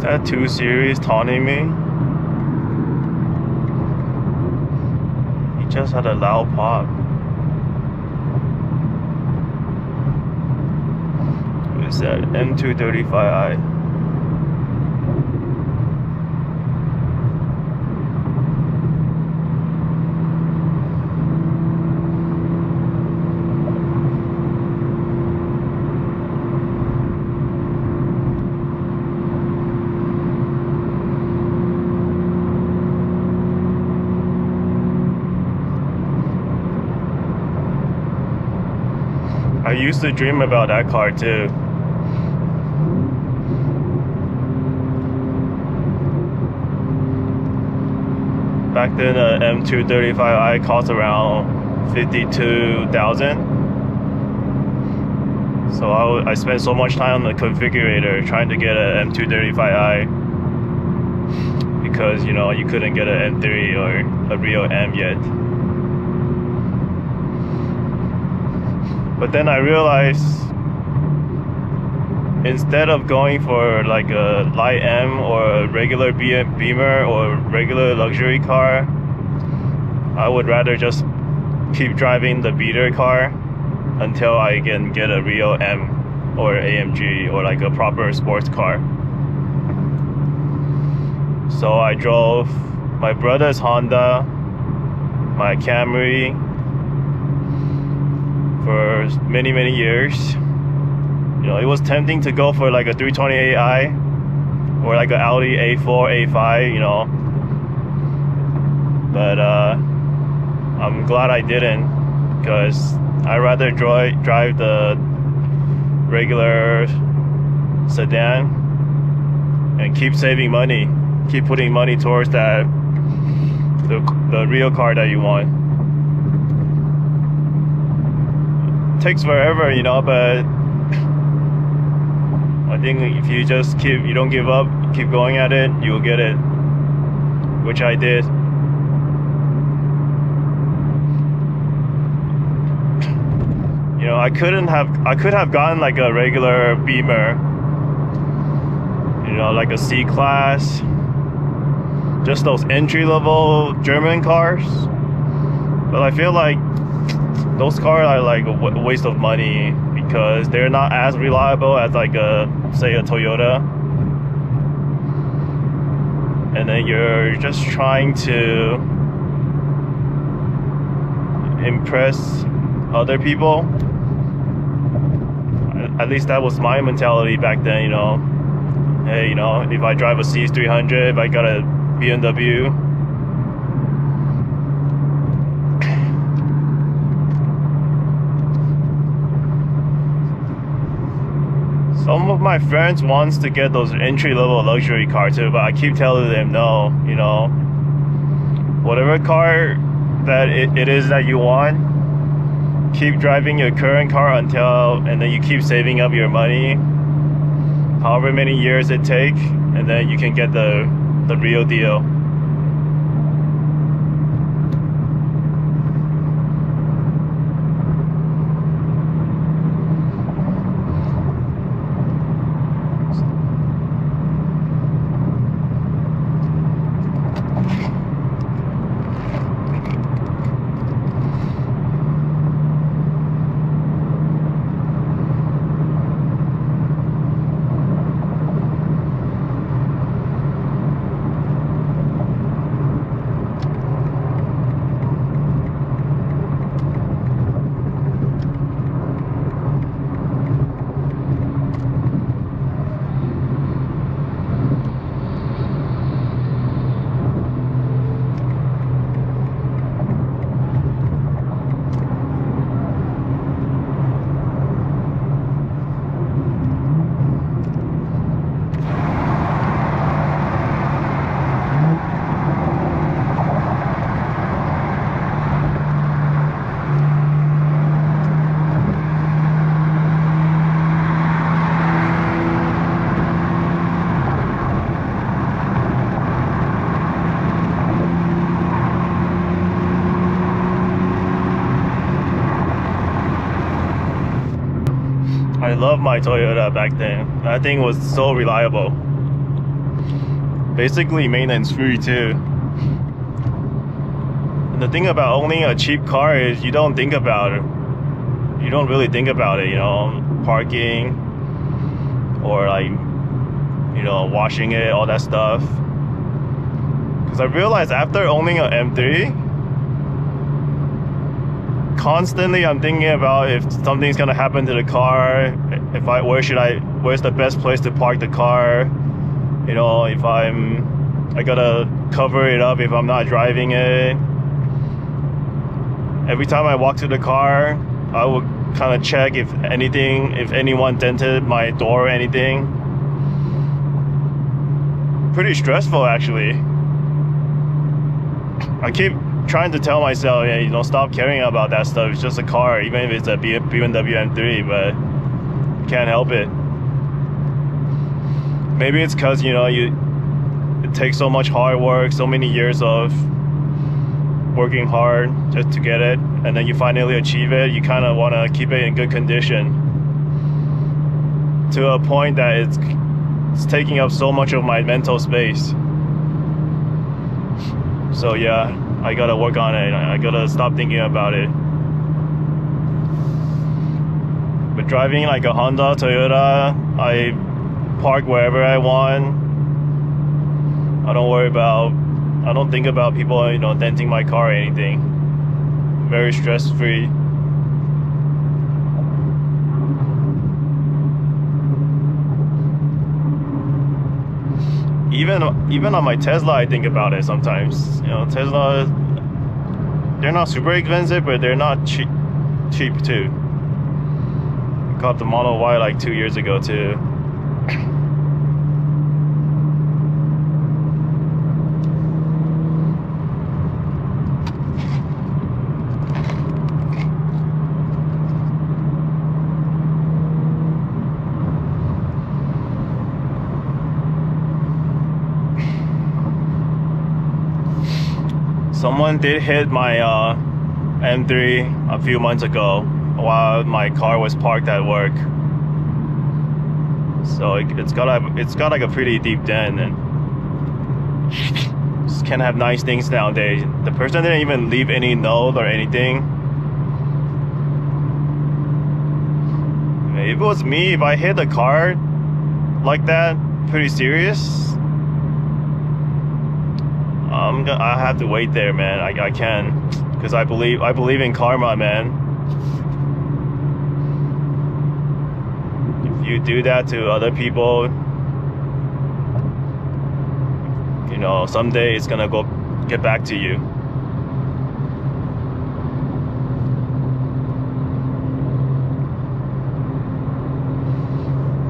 that 2 Series taunting me? He just had a loud pop. It's that M235i. I used to dream about that car too. Back then, the M235i cost around 52,000. So I spent so much time on the configurator trying to get an M235i because, you know, you couldn't get an M3 or a real M yet. But then I realized instead of going for like a light M or a regular Beamer or regular luxury car, I would rather just keep driving the beater car until I can get a real M or AMG or like a proper sports car. So I drove my brother's Honda, my Camry, for many years. You know, it was tempting to go for like a 328i or like an Audi A4, A5, you know. But I'm glad I didn't, because I'd rather drive the regular sedan and keep saving money, keep putting money towards that the real car that you want. Takes forever, you know, but I think if you just you don't give up, keep going at it, you'll get it, which I did. You know, I could have gotten like a regular Beamer, you know, like a C-Class, just those entry-level German cars, but I feel like those cars are like a waste of money because they're not as reliable as like say a Toyota, and then you're just trying to impress other people. At least that was my mentality back then, you know. Hey, you know, if I drive a CS300, if I got a BMW, some of my friends wants to get those entry-level luxury cars too, but I keep telling them no, you know. Whatever car that it is that you want, keep driving your current car and then you keep saving up your money, however many years it takes, and then you can get the real deal. I love my Toyota back then. That thing was so reliable. basically maintenance free too. And the thing about owning a cheap car is you don't think about it. You don't really think about it, you know, parking or like, you know, washing it, all that stuff. Because I realized after owning an M3, constantly I'm thinking about if something's gonna happen to the car, where's the best place to park the car, you know, if I gotta cover it up if I'm not driving it. Every time I walk to the car, I would kind of check if anyone dented my door or anything. Pretty stressful actually. I keep trying to tell myself, yeah, you know, stop caring about that stuff. It's just a car, even if it's a BMW M3, but you can't help it. Maybe it's because, you know, it takes so much hard work, so many years of working hard just to get it, and then you finally achieve it. You kind of want to keep it in good condition to a point that it's taking up so much of my mental space. So yeah, I gotta work on it. I gotta stop thinking about it. But driving like a Honda, Toyota, I park wherever I want. I don't think about people, you know, denting my car or anything. Very stress-free. Even on my Tesla, I think about it sometimes. You know, Tesla, they're not super expensive, but they're not cheap too. I got the Model Y like 2 years ago too. Someone did hit my M3 a few months ago while my car was parked at work. So it's got like a pretty deep dent, and just can't have nice things nowadays. The person didn't even leave any note or anything. If it was me, if I hit a car like that, pretty serious, I have to wait there, man. I can't, because I believe in karma, man. If you do that to other people, you know, someday it's gonna get back to you.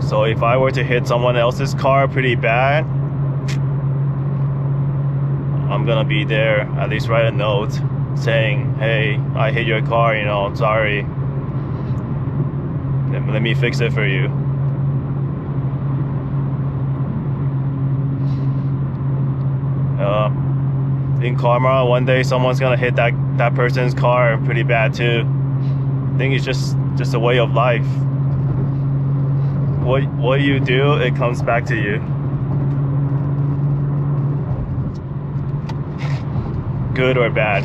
So if I were to hit someone else's car pretty bad, I'm gonna be there, at least write a note saying, hey, I hit your car, you know, sorry. Let me fix it for you. In karma, one day someone's gonna hit that person's car pretty bad too. I think it's just a way of life. What you do, it comes back to you. Good or bad.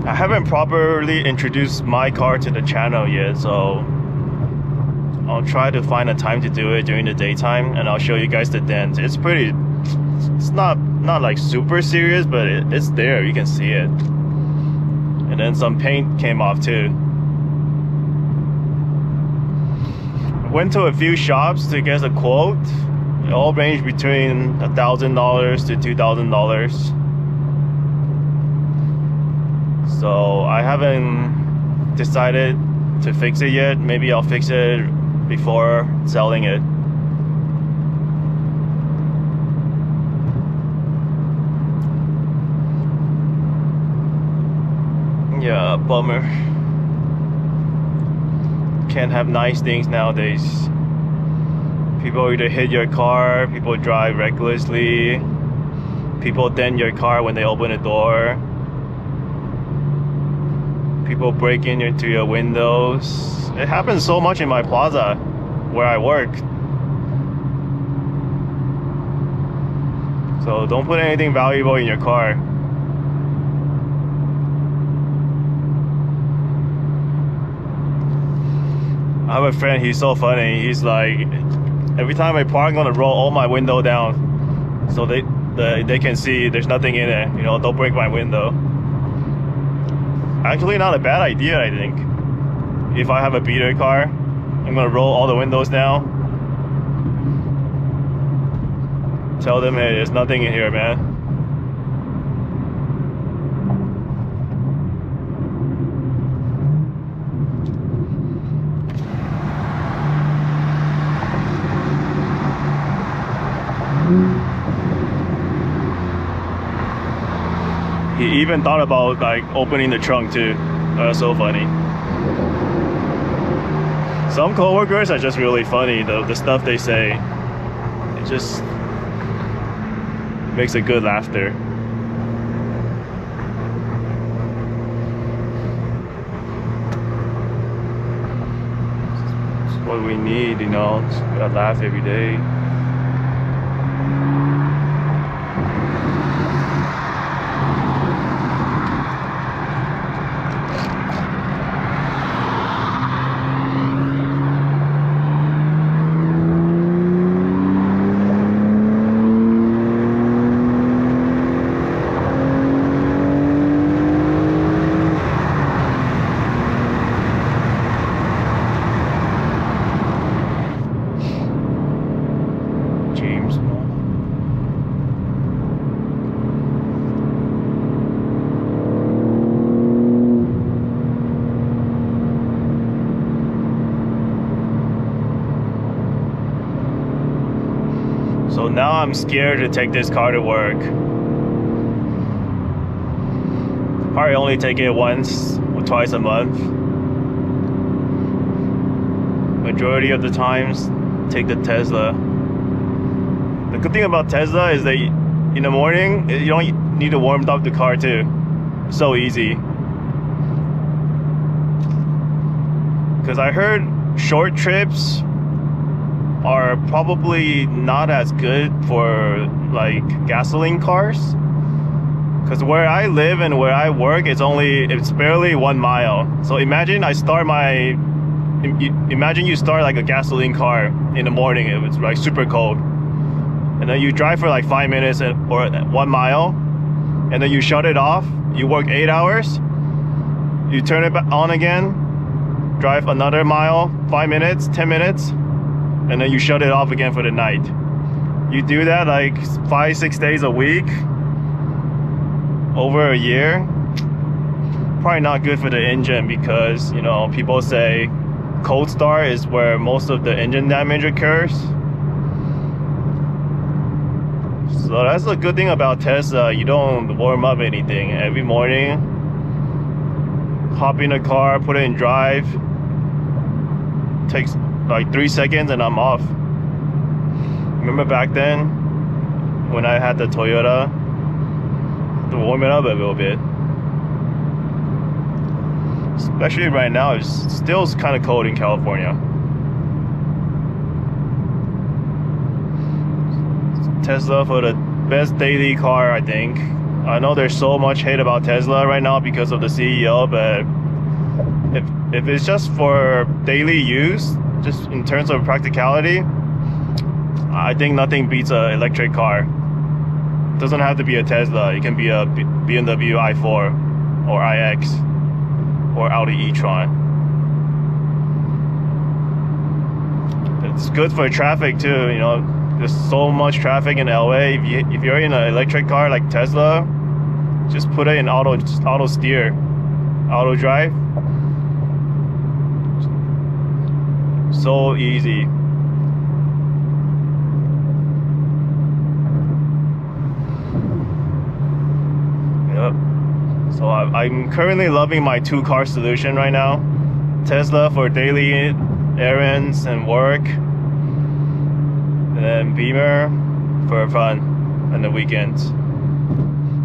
I haven't properly introduced my car to the channel yet, so I'll try to find a time to do it during the daytime, and I'll show you guys the dent. It's not like super serious, but it's there, you can see it. And then some paint came off too. Went to a few shops to get a quote. It all ranged between $1,000 to $2,000. So I haven't decided to fix it yet. Maybe I'll fix it before selling it. Yeah, bummer. Can't have nice things nowadays. People either hit your car, people drive recklessly, people dent your car when they open the door, people break into your windows. It happens so much in my plaza where I work. So don't put anything valuable in your car. I have a friend, he's so funny. He's like, every time I park, I'm gonna roll all my window down so they can see there's nothing in it. You know, don't break my window. Actually, not a bad idea, I think. If I have a beater car, I'm gonna roll all the windows down. Tell them, hey, there's nothing in here, man. He even thought about like opening the trunk too. That's so funny. Some coworkers are just really funny. The stuff they say, it just makes a good laughter. It's what we need, you know. Just gotta laugh every day. So now I'm scared to take this car to work. Probably only take it once or twice a month. Majority of the times, take the Tesla. The good thing about Tesla is that in the morning, you don't need to warm up the car too. So easy. Because I heard short trips are probably not as good for like gasoline cars, because where I live and where I work, it's barely 1 mile. So imagine you start like a gasoline car in the morning. It was like super cold, and then you drive for like 5 minutes or 1 mile, and then you shut it off. You work 8 hours, you turn it on again, drive another mile, 5 minutes, 10 minutes, and then you shut it off again for the night. You do that like 5-6 days a week over a year. Probably not good for the engine, because you know, people say cold start is where most of the engine damage occurs. So that's the good thing about Tesla. You don't warm up anything. Every morning, hop in a car, put it in drive, takes like 3 seconds and I'm off. Remember back then when I had the Toyota, to warm it up a little bit. Especially right now, it's still kind of cold in California. Tesla for the best daily car, I think. I know there's so much hate about Tesla right now because of the CEO, but if it's just for daily use, just in terms of practicality, I think nothing beats an electric car. It doesn't have to be a Tesla. It can be a BMW i4 or iX or Audi e-tron. It's good for traffic too, you know. There's so much traffic in LA. If you're in an electric car like Tesla, just put it in auto steer, auto drive. So easy. Yep. So I'm currently loving my 2-car solution right now. Tesla for daily errands and work, and then Beamer for fun and the weekends,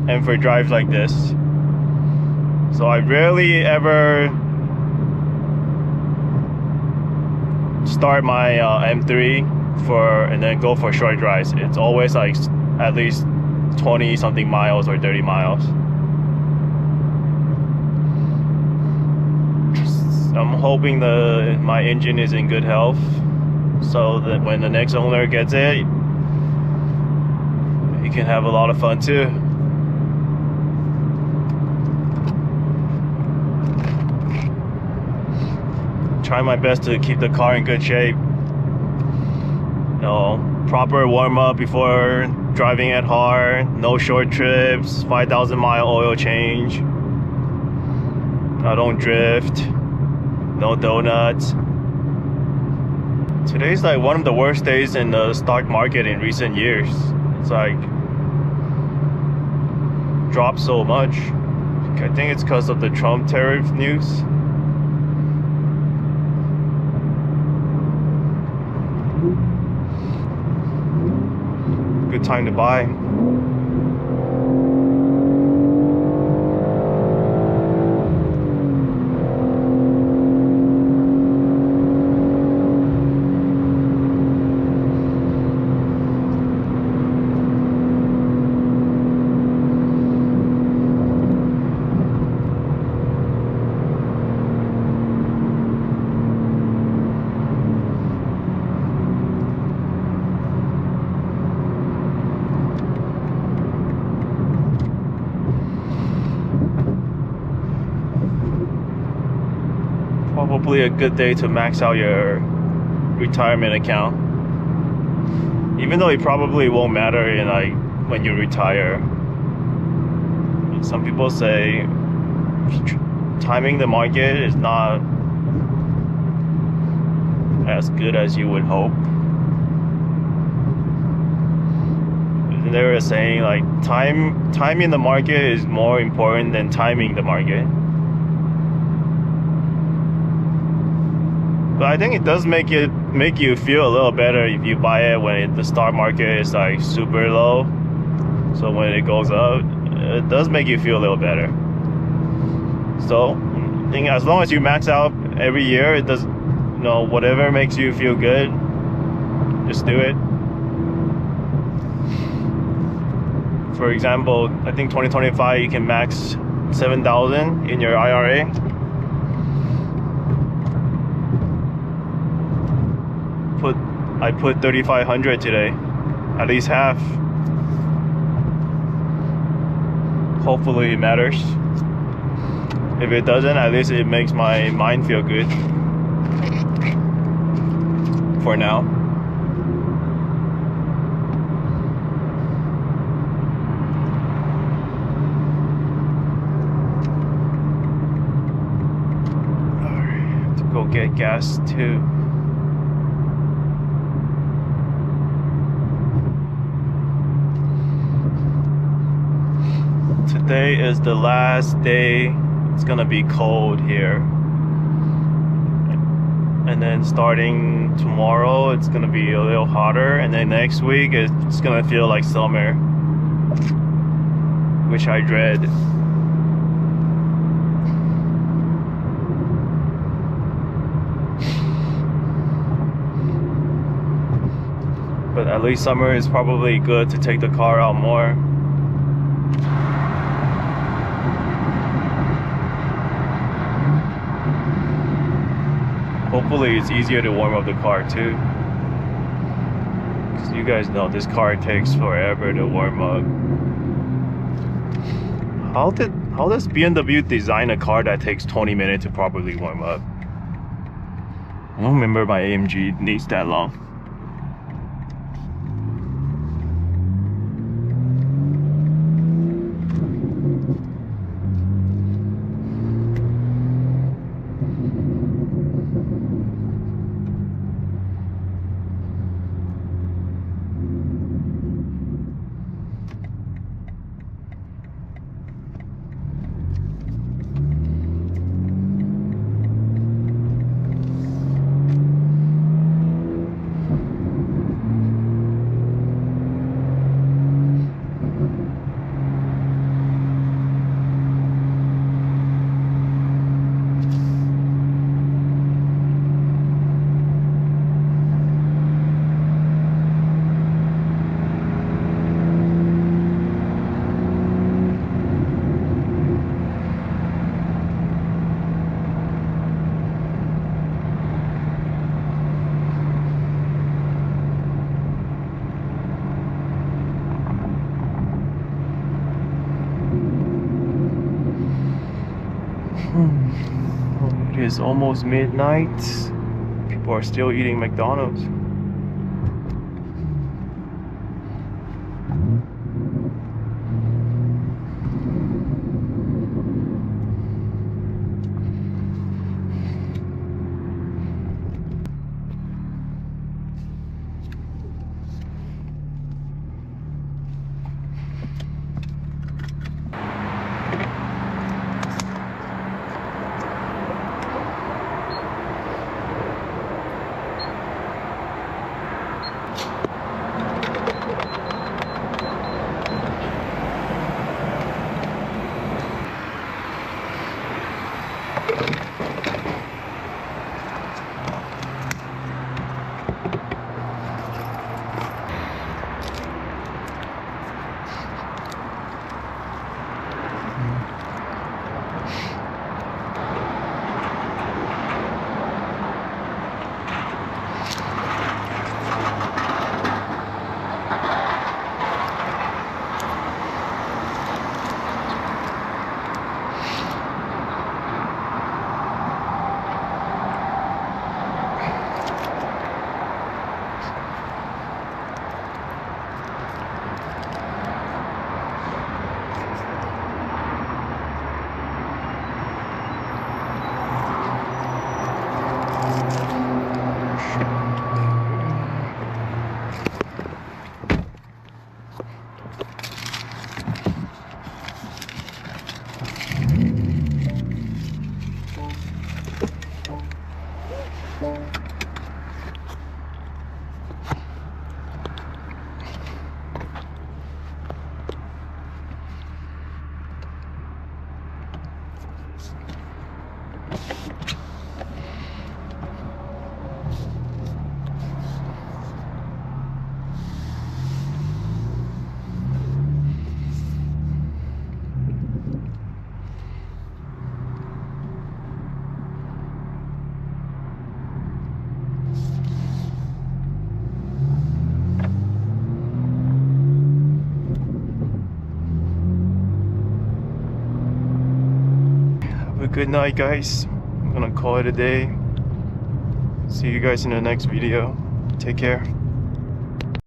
and for drives like this. So I rarely ever start my M3 and then go for short drives. It's always like at least 20 something miles or 30 miles. I'm hoping my engine is in good health, so that when the next owner gets it, he can have a lot of fun too. Try my best to keep the car in good shape. Proper warm-up before driving it hard, no short trips, 5,000-mile oil change. I don't drift, no donuts. Today's like one of the worst days in the stock market in recent years. It's like dropped so much. I think it's because of the Trump tariff news. Good time to buy. Probably a good day to max out your retirement account, even though it probably won't matter in like when you retire. Some people say timing the market is not as good as you would hope. They were saying like timing the market is more important than timing the market. But I think it does make you feel a little better if you buy it when the stock market is like super low. So when it goes up, it does make you feel a little better. So I think as long as you max out every year, it does, whatever makes you feel good, just do it. For example, I think 2025 you can max 7,000 in your IRA. I put 3,500 today, at least half. Hopefully it matters. If it doesn't, at least it makes my mind feel good for now. Alright, have to go get gas too. Today is the last day. It's gonna be cold here, and then starting tomorrow it's gonna be a little hotter, and then next week it's gonna feel like summer, which I dread. But at least summer is probably good to take the car out more. Hopefully it's easier to warm up the car too, because you guys know this car takes forever to warm up. How does BMW design a car that takes 20 minutes to properly warm up? I don't remember my AMG needs that long. is almost midnight. People are still eating McDonald's. Good night, guys. I'm gonna call it a day. See you guys in the next video. Take care.